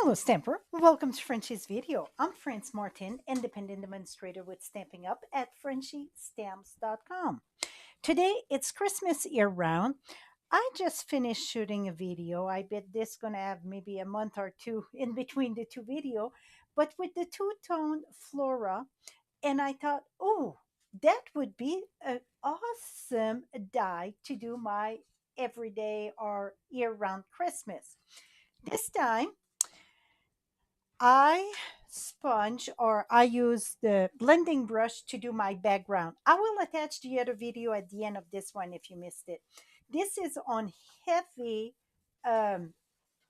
Hello, Stamper. Welcome to Frenchie's video. I'm France Martin, independent demonstrator with Stamping Up at frenchiestamps.com. Today, it's Christmas year round. I just finished shooting a video. I bet this gonna have maybe a month or two in between the two video, but with the two-tone Flora, and I thought, oh, that would be an awesome dye to do my everyday or year-round Christmas. This time, I sponge or I use the blending brush to do my background. I will attach the other video at the end of this one if you missed it. This is on heavy, um,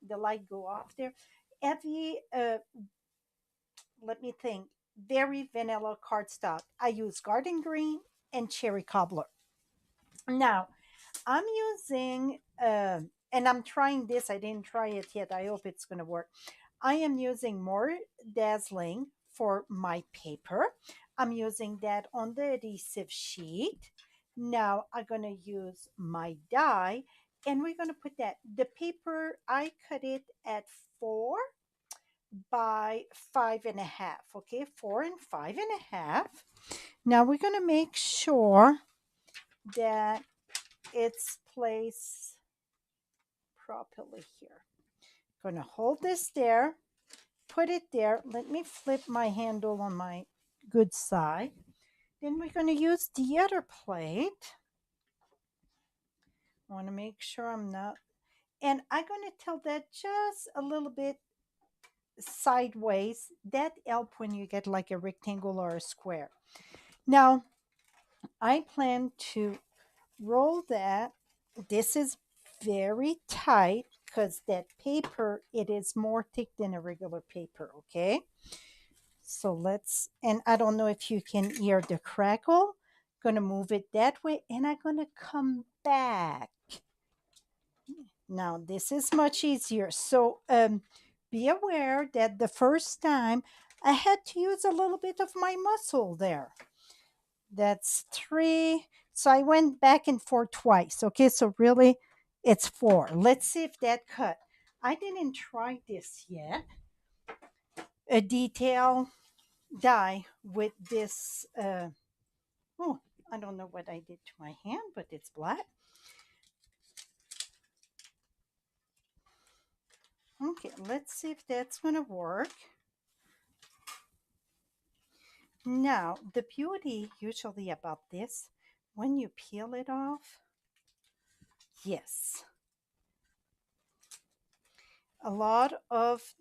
the light go off there, heavy, let me think, very vanilla cardstock. I use garden green and cherry cobbler. Now, I'm using, and I'm trying this. I didn't try it yet. I hope it's going to work. I am using More Dazzling for my paper. I'm using that on the adhesive sheet. Now I'm going to use my die and we're going to put that. The paper, I cut it at 4 by 5.5. Okay, 4 and 5.5. Now we're going to make sure that it's placed properly here. Going to hold this there, put it there. Let me flip my handle on my good side. Then we're going to use the other plate. I want to make sure I'm not, and I'm going to tilt that just a little bit sideways. That helps when you get like a rectangle or a square. Now, I plan to roll that. This is very tight because that paper, it is more thick than a regular paper, okay? So let's, and I don't know if you can hear the crackle. Gonna move it that way and I'm gonna come back. Now this is much easier. So be aware that the first time I had to use a little bit of my muscle there. That's 3. So I went back and forth twice. Okay, so really it's 4. Let's see if that cut. I didn't try this yet. A detail die with this. Oh, I don't know what I did to my hand, but it's black. Okay, let's see if that's going to work. Now, the beauty usually about this, when you peel it off, yes, a lot of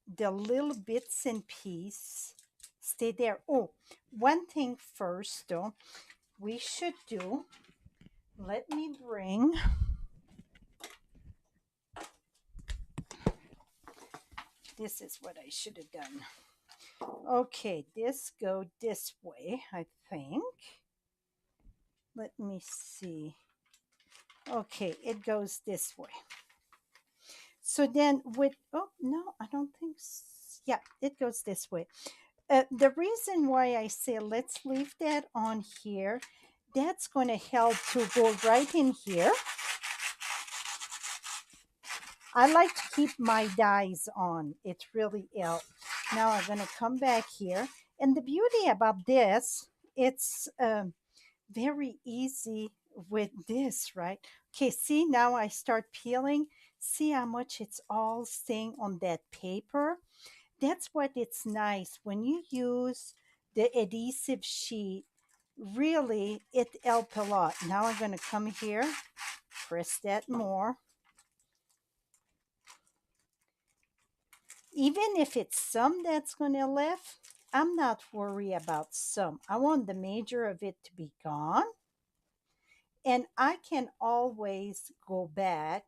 the little bits and pieces stay there. Oh, one thing first, though, we should do, let me bring, this is what I should have done. Okay, this go this way, I think. Let me see. Okay, it goes this way. So then with, oh, no, I don't think, yeah, it goes this way. The reason why I say let's leave that on here, that's going to help to go right in here. I like to keep my dies on. It really helps. Now I'm going to come back here. And the beauty about this, it's very easy with this, right? Okay, see, now I start peeling. See how much it's all staying on that paper? That's what it's nice when you use the adhesive sheet. Really, it helps a lot. Now I'm going to come here, press that more. Even if it's some that's going to left, I'm not worried about some. I want the major of it to be gone. And I can always go back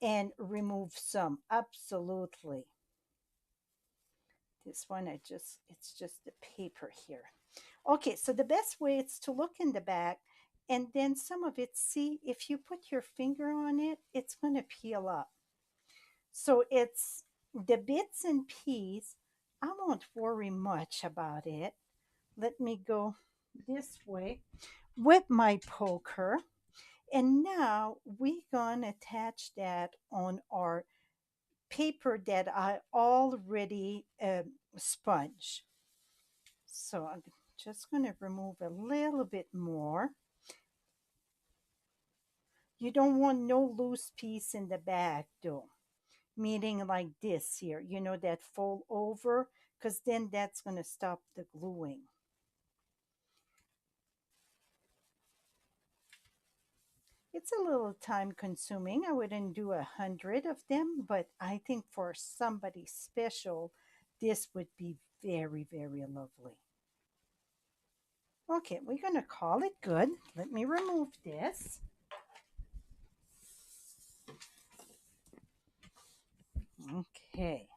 and remove some. Absolutely. This one, it's just the paper here. Okay, so the best way is to look in the back and then some of it, see, if you put your finger on it, it's going to peel up. So it's the bits and pieces. I won't worry much about it. Let me go this way with my poker. And now we're going to attach that on our paper that I already sponge. So I'm just going to remove a little bit more. You don't want no loose piece in the back though, meaning like this here, that fold over, because then that's going to stop the gluing. It's a little time consuming. I wouldn't do 100 of them, but I think for somebody special, this would be very, very lovely. Okay, we're going to call it good. Let me remove this. Okay.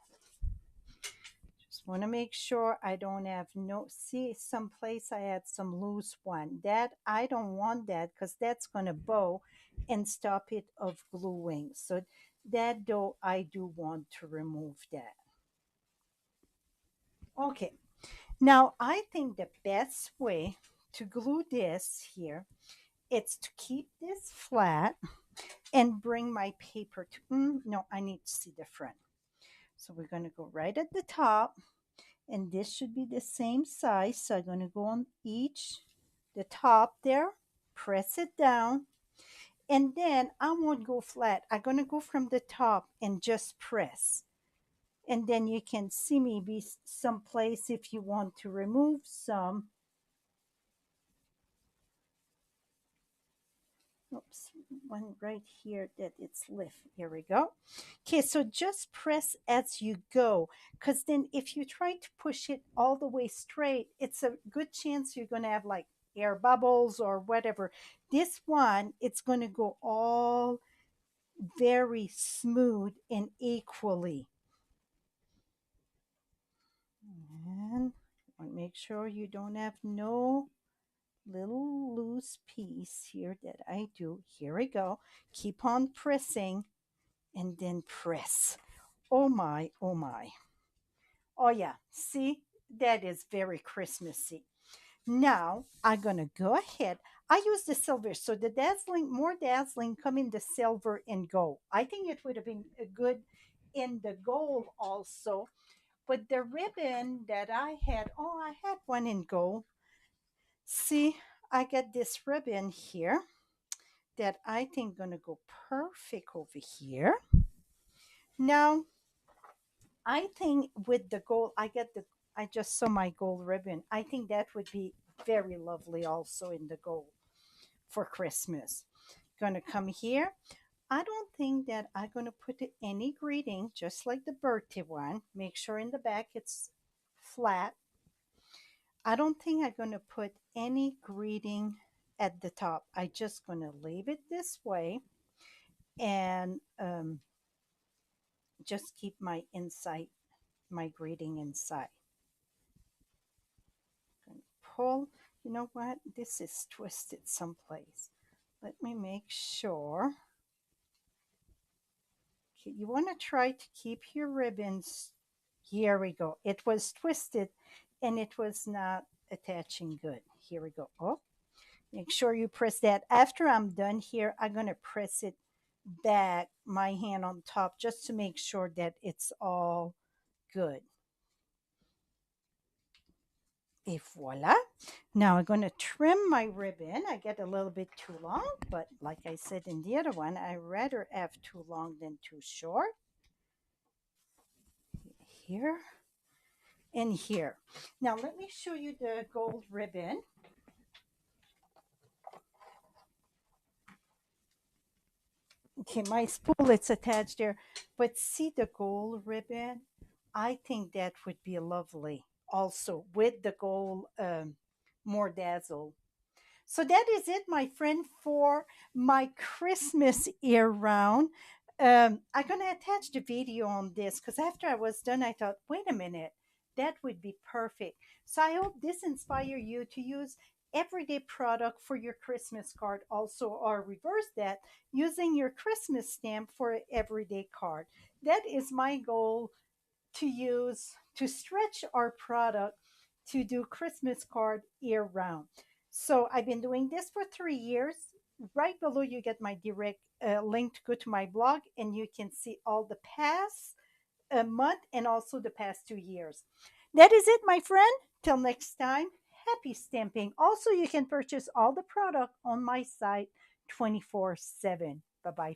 Just want to make sure I don't have no, see, someplace I had some loose one. That, I don't want that because that's going to bow and stop it of gluing. So that though, I do want to remove that. Okay. Now, I think the best way to glue this here, it's to keep this flat and bring my paper to, no, I need to see the front. So we're going to go right at the top, and this should be the same size. So I'm going to go on the top there, press it down, and then I won't go flat. I'm going to go from the top and just press. And then you can see maybe someplace if you want to remove some. Oops, one right here that it's lift. Here we go. Okay, so just press as you go, because then if you try to push it all the way straight, it's a good chance you're going to have like air bubbles or whatever. This one, it's going to go all very smooth and equally. And make sure you don't have no little loose piece here that I do. Here we go. Keep on pressing and then press. Oh my, oh my. Oh yeah, see, that is very Christmassy. Now I'm gonna go ahead. I use the silver, so the dazzling, more dazzling, come in the silver and gold. I think it would have been good in the gold also, but the ribbon that I had, oh, I had one in gold. See, I got this ribbon here that I think gonna go perfect over here. Now, I think with the gold, I just saw my gold ribbon. I think that would be very lovely also in the gold for Christmas. Gonna come here. I don't think that I'm gonna put any greeting, just like the birthday one. Make sure in the back it's flat. I don't think I'm gonna put any greeting at the top. I just gonna leave it this way and just keep my inside, my greeting inside. Gonna pull. You know what? This is twisted someplace. Let me make sure. Okay, you want to try to keep your ribbons. Here we go. It was twisted and it was not attaching good. Here we go. Oh, make sure you press that. After I'm done here, I'm going to press it back, my hand on top, just to make sure that it's all good. Et voila. Now I'm going to trim my ribbon. I get a little bit too long, but like I said in the other one, I rather have too long than too short. Here and here. Now let me show you the gold ribbon. Okay, my spool, it's attached there, but see the gold ribbon? I think that would be lovely also with the gold More Dazzle. So that is it, my friend, for my Christmas year round. I'm going to attach the video on this because after I was done, I thought, wait a minute, that would be perfect. So I hope this inspire you to use everyday product for your Christmas card also, or reverse that, using your Christmas stamp for an everyday card. That is my goal, to use to stretch our product to do Christmas card year round. So I've been doing this for 3 years. Right below, you get my direct link to go to my blog, and you can see all the past month and also the past 2 years. That is it, my friend. Till next time, happy stamping. Also, you can purchase all the product on my site 24/7. Bye bye.